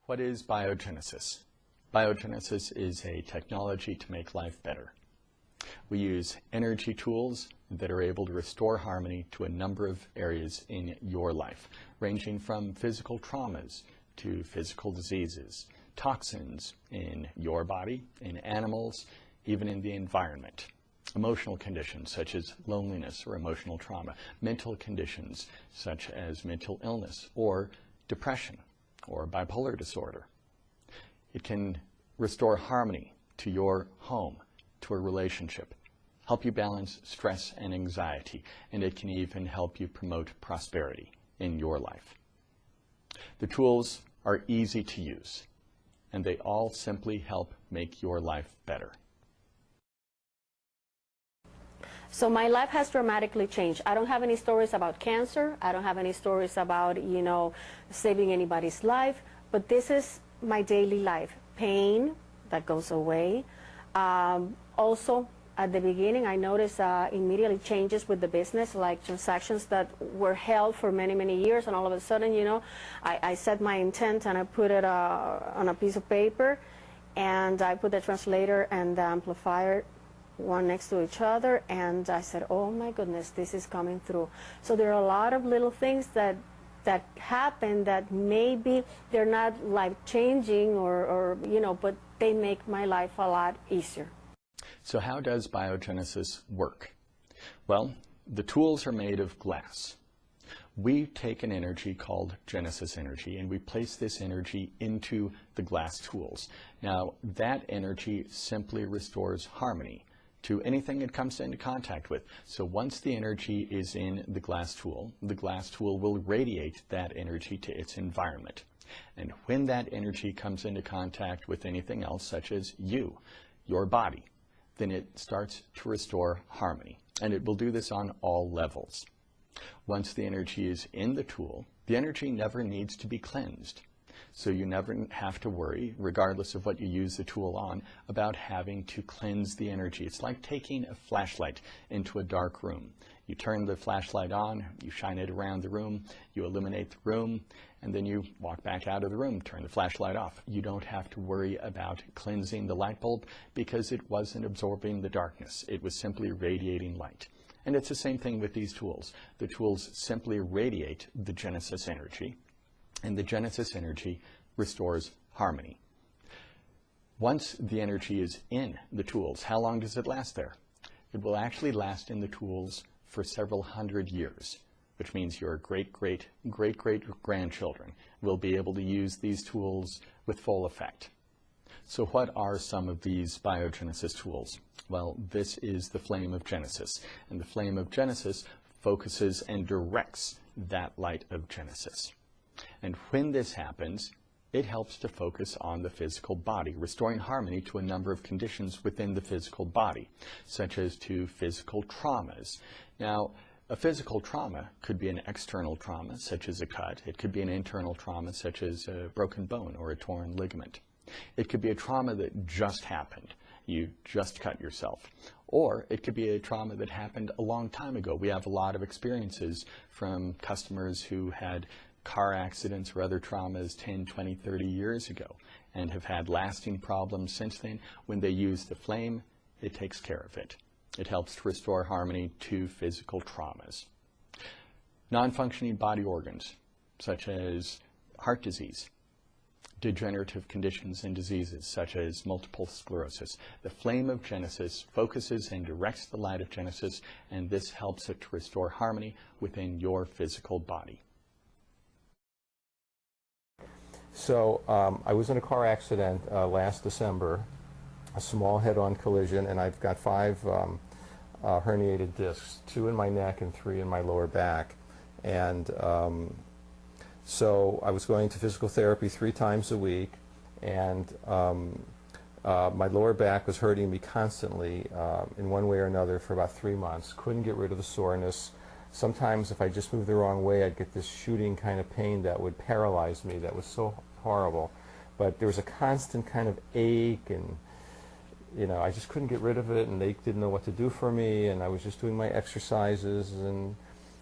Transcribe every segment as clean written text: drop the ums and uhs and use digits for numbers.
What is biogenesis? Biogenesis is a technology to make life better. We use energy tools that are able to restore harmony to a number of areas in your life, ranging from physical traumas to physical diseases, toxins in your body, in animals, even in the environment. Emotional conditions such as loneliness or emotional trauma, mental conditions such as mental illness or depression or bipolar disorder. It can restore harmony to your home, to a relationship, help you balance stress and anxiety, and it can even help you promote prosperity in your life. The tools are easy to use, and they all simply help make your life better. So my life has dramatically changed. I don't have any stories about cancer. I don't have any stories about, saving anybody's life. But this is my daily life. Pain that goes away. Also, at the beginning, I noticed immediately changes with the business, like transactions that were held for many, many years. And all of a sudden, I set my intent and I put it on a piece of paper. And I put the translator and the amplifier one next to each other, and I said, oh my goodness, this is coming through. So there are a lot of little things that happen that maybe they're not life-changing but they make my life a lot easier. So how does biogenesis work? Well, the tools are made of glass. We take an energy called Genesis energy and we place this energy into the glass tools. Now, that energy simply restores harmony to anything it comes into contact with. So once the energy is in the glass tool will radiate that energy to its environment. And when that energy comes into contact with anything else, such as your body, then it starts to restore harmony. And it will do this on all levels. Once the energy is in the tool, the energy never needs to be cleansed. So you never have to worry, regardless of what you use the tool on, about having to cleanse the energy. It's like taking a flashlight into a dark room. You turn the flashlight on, you shine it around the room, you illuminate the room, and then you walk back out of the room, turn the flashlight off. You don't have to worry about cleansing the light bulb because it wasn't absorbing the darkness. It was simply radiating light. And it's the same thing with these tools. The tools simply radiate the Genesis energy, and the Genesis energy restores harmony. Once the energy is in the tools, how long does it last there? It will actually last in the tools for several hundred years, which means your great-great-great-grandchildren will be able to use these tools with full effect. So what are some of these biogenesis tools? Well, this is the flame of Genesis, and the flame of Genesis focuses and directs that light of Genesis. And when this happens, it helps to focus on the physical body, restoring harmony to a number of conditions within the physical body, such as to physical traumas. Now, a physical trauma could be an external trauma, such as a cut. It could be an internal trauma, such as a broken bone or a torn ligament. It could be a trauma that just happened. You just cut yourself. Or it could be a trauma that happened a long time ago. We have a lot of experiences from customers who had car accidents or other traumas 10, 20, 30 years ago and have had lasting problems since then. When they use the flame, it takes care of it. It helps to restore harmony to physical traumas. Non-functioning body organs, such as heart disease, degenerative conditions and diseases, such as multiple sclerosis. The flame of Genesis focuses and directs the light of Genesis, and this helps it to restore harmony within your physical body. So I was in a car accident last December, a small head-on collision, and I've got 5 herniated discs, 2 in my neck and 3 in my lower back. And so I was going to physical therapy 3 times a week, and my lower back was hurting me constantly in one way or another for about 3 months. Couldn't get rid of the soreness. Sometimes if I just moved the wrong way, I'd get this shooting kind of pain that would paralyze me. That was so horrible. But there was a constant kind of ache, and I just couldn't get rid of it, and they didn't know what to do for me, and I was just doing my exercises. And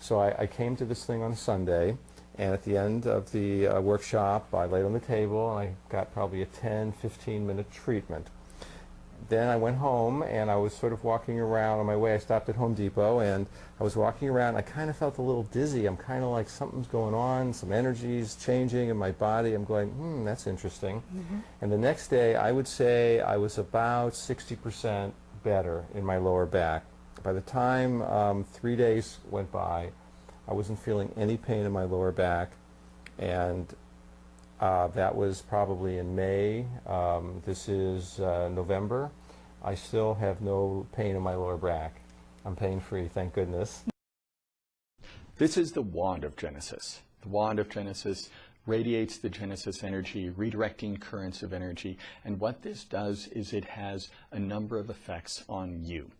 so I came to this thing on Sunday, And at the end of the workshop, I laid on the table and I got probably a 10, 15-minute treatment. Then I went home and I was sort of walking around. On my way I stopped at Home Depot and I was walking around. I kind of felt a little dizzy. I'm kind of like something's going on, some energy's changing in my body. I'm going, that's interesting. And the next day I would say I was about 60% better in my lower back. By the time 3 days went by, I wasn't feeling any pain in my lower back, and that was probably in May. This is November. I still have no pain in my lower back. I'm pain-free, thank goodness. This is the wand of Genesis. The wand of Genesis radiates the Genesis energy, redirecting currents of energy, and what this does is it has a number of effects on you.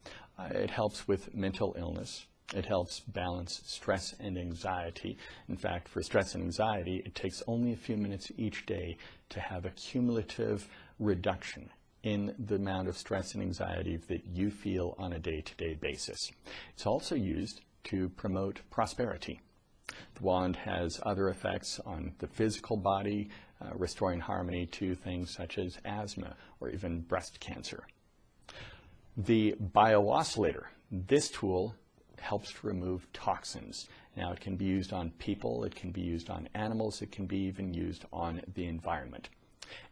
It helps with mental illness. It helps balance stress and anxiety. In fact, for stress and anxiety, it takes only a few minutes each day to have a cumulative reduction in the amount of stress and anxiety that you feel on a day-to-day basis. It's also used to promote prosperity. The wand has other effects on the physical body, restoring harmony to things such as asthma or even breast cancer. The Bio-Oscillator, this tool helps to remove toxins. Now, it can be used on people, it can be used on animals, it can be even used on the environment.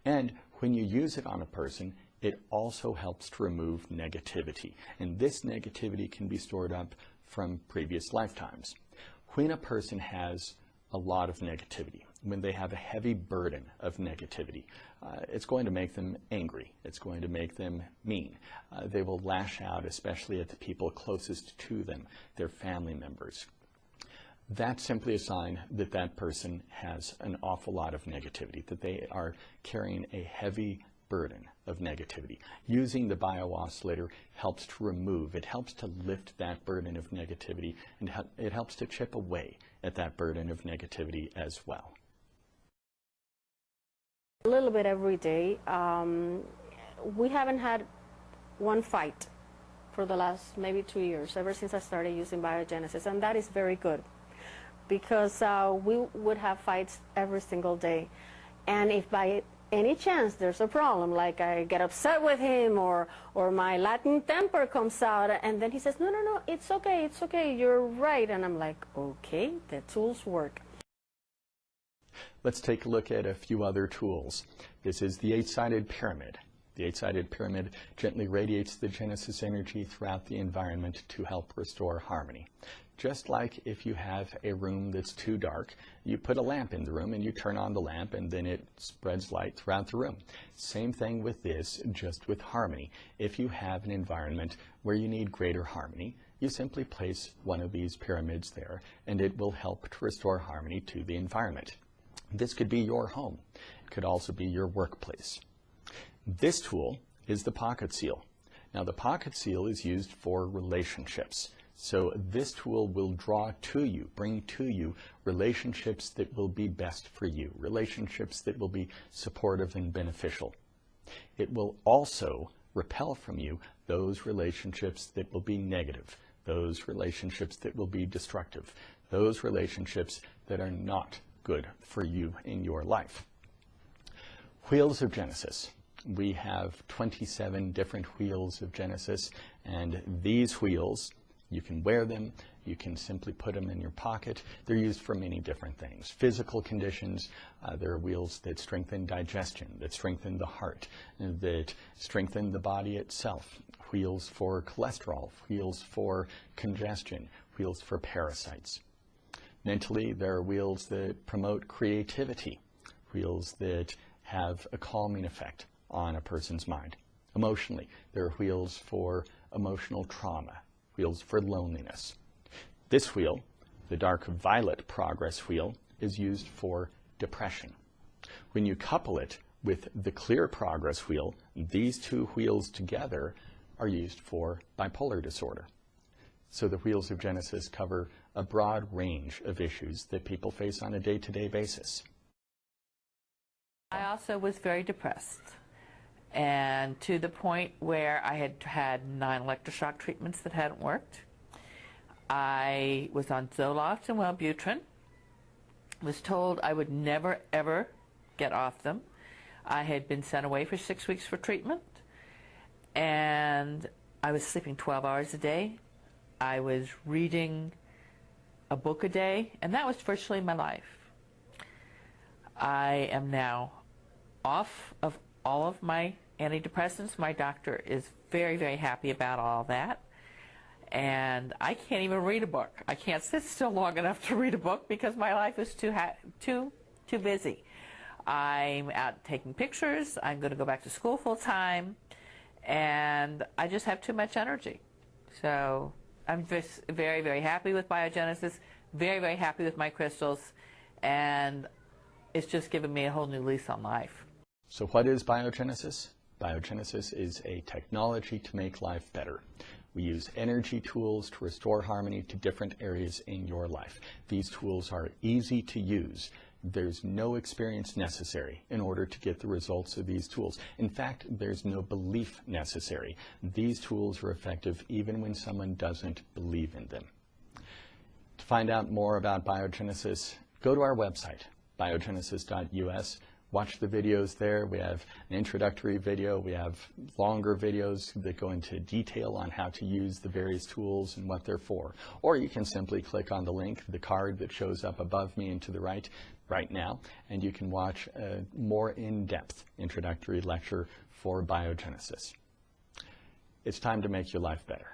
And when you use it on a person, it also helps to remove negativity. And this negativity can be stored up from previous lifetimes. When a person has a lot of negativity, when they have a heavy burden of negativity, it's going to make them angry. It's going to make them mean. They will lash out, especially at the people closest to them, their family members. That's simply a sign that that person has an awful lot of negativity, that they are carrying a heavy burden of negativity. Using the Bio-Oscillator helps to remove, it helps to lift that burden of negativity, and it helps to chip away at that burden of negativity as well. A little bit every day. We haven't had one fight for the last maybe 2 years, ever since I started using Biogenesis, and that is very good, because we would have fights every single day. And if by any chance there's a problem, like I get upset with him or my Latin temper comes out, and then he says, no, it's okay, you're right. And I'm like, okay, the tools work. Let's take a look at a few other tools. This is the 8-sided pyramid. The 8-sided pyramid gently radiates the Genesis energy throughout the environment to help restore harmony. Just like if you have a room that's too dark, you put a lamp in the room and you turn on the lamp and then it spreads light throughout the room. Same thing with this, just with harmony. If you have an environment where you need greater harmony, you simply place one of these pyramids there and it will help to restore harmony to the environment. This could be your home. It could also be your workplace. This tool is the pocket seal. Now, the pocket seal is used for relationships. So this tool will draw to you, bring to you relationships that will be best for you, relationships that will be supportive and beneficial. It will also repel from you those relationships that will be negative, those relationships that will be destructive, those relationships that are not good for you in your life. Wheels of Genesis. We have 27 different wheels of Genesis, and these wheels, you can wear them, you can simply put them in your pocket. They're used for many different things. Physical conditions, there are wheels that strengthen digestion, that strengthen the heart, that strengthen the body itself. Wheels for cholesterol, wheels for congestion, wheels for parasites. Mentally, there are wheels that promote creativity, wheels that have a calming effect on a person's mind. Emotionally, there are wheels for emotional trauma, wheels for loneliness. This wheel, the dark violet progress wheel, is used for depression. When you couple it with the clear progress wheel, these two wheels together are used for bipolar disorder. So the wheels of Genesis cover a broad range of issues that people face on a day-to-day basis. I also was very depressed, and to the point where I had had 9 electroshock treatments that hadn't worked. I was on Zoloft and Wellbutrin, was told I would never, ever get off them. I had been sent away for 6 weeks for treatment, and I was sleeping 12 hours a day. I was reading a book a day, and that was virtually my life. I am now off of all of my antidepressants. My doctor is very, very happy about all that. And I can't even read a book. I can't sit still long enough to read a book because my life is too busy. I'm out taking pictures. I'm going to go back to school full time, and I just have too much energy. So I'm just very, very happy with Biogenesis, very, very happy with my crystals, and it's just given me a whole new lease on life. So what is Biogenesis? Biogenesis is a technology to make life better. We use energy tools to restore harmony to different areas in your life. These tools are easy to use. There's no experience necessary in order to get the results of these tools. In fact, there's no belief necessary. These tools are effective even when someone doesn't believe in them. To find out more about Biogenesis, go to our website, biogenesis.us. Watch the videos there. We have an introductory video. We have longer videos that go into detail on how to use the various tools and what they're for. Or you can simply click on the link, the card that shows up above me and to the right now, and you can watch a more in-depth introductory lecture for Biogenesis. It's time to make your life better.